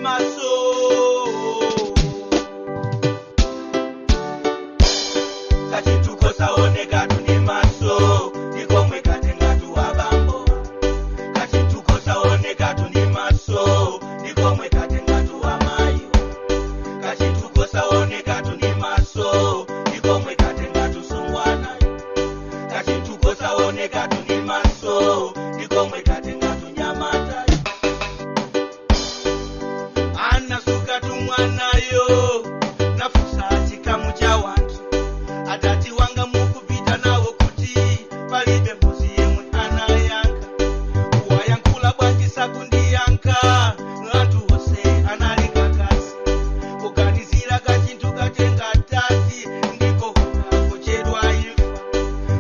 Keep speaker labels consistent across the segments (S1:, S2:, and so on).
S1: maso. Kachitukosa oneka tuni maso. Nikomwe katenga tuwa bambo. Kachitukosa oneka tuni maso. Nikomwe katenga tuwa mayo. Kachitukosa oneka tuni maso. Nikomwe katenga tusungwana. Kachitukosa oneka tuni maso. Nikomwe katenga tunyamata. Anasuka tumwanayo. Nafusa chikamu cha wantu. Atati wanga mukupita nawo kuti palibe mbuzi yemwe anayanka. Wayankula bwanjisa kundiyanka. Anthu ose analika kasi. Kuganizira kachintu katenga tati. Ndiko kuchedwa imfa.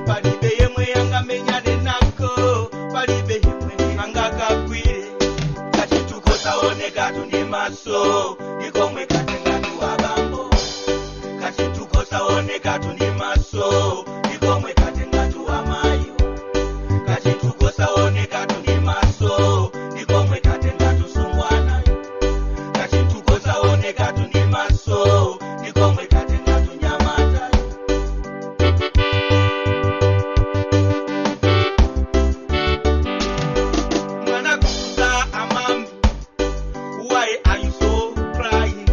S1: Palibe yemwe angamenyane nako. Palibe yemwe angakakwire. Kachitukosa oneka tuni maso. Nikomwe katenga tuwa bambo. Kachitukosa oneka tuni maso. Nikomwe katenga tuwa mayo. Kachitukosa oneka tuni maso. Nikomwe katenga tusungwana. Kachitukosa oneka tuni maso. Nikomwe katenga tunyamata. Mwana kuza amami. Why are you so crying?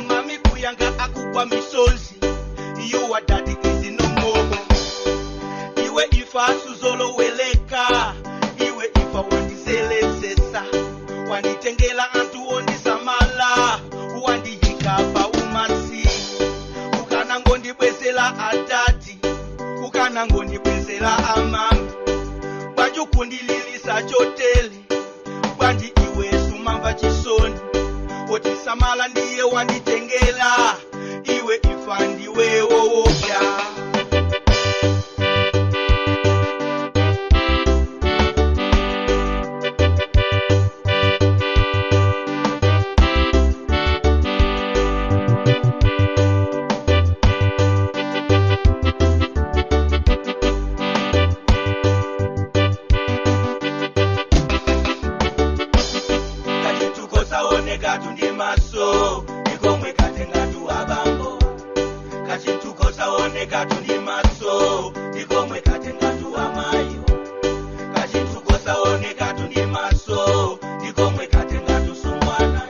S1: Mami kuyanga akugwa misozi. You are daddy is no more. Iwe ifa suzolo weleka. Iwe ifa wandizelezesa. Wanitengela antu ondisamala. Wandihikapa umasi. Ukana ngondibwezela adadi. Ukana ngondibwezela amami. Bajukundililisa choteli. Bandi iwe sumamba chisoni. Otisamala ndiye wanditengela. Iwe ifa ndiwe wowopya. Kachitukosa oneka tuni maso. Nikomwe katenga tuwa bambo. Kachitukosa oneka tuni maso. Nikomwe katenga tuwa mayo. Kachitukosa oneka tuni maso. Nikomwe katenga tusungwana.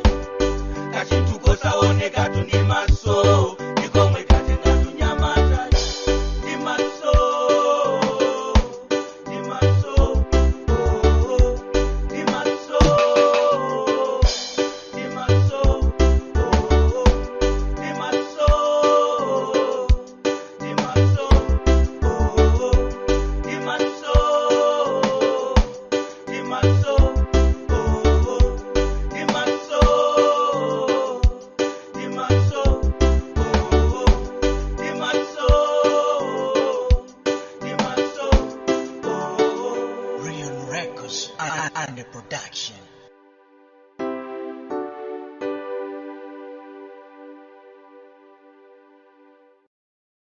S1: Kachitukosa oneka tuni maso. Nikomwe katenga tunyamata. Ni maso. Ni maso. Oh. Ni maso. Ni maso. Oh. Ni maso. Ni maso. Oh. Ni maso. Ni maso. Oh. Ni maso. Ni maso. Oh. Ni maso. Ni maso. Oh.
S2: Real Records and the production.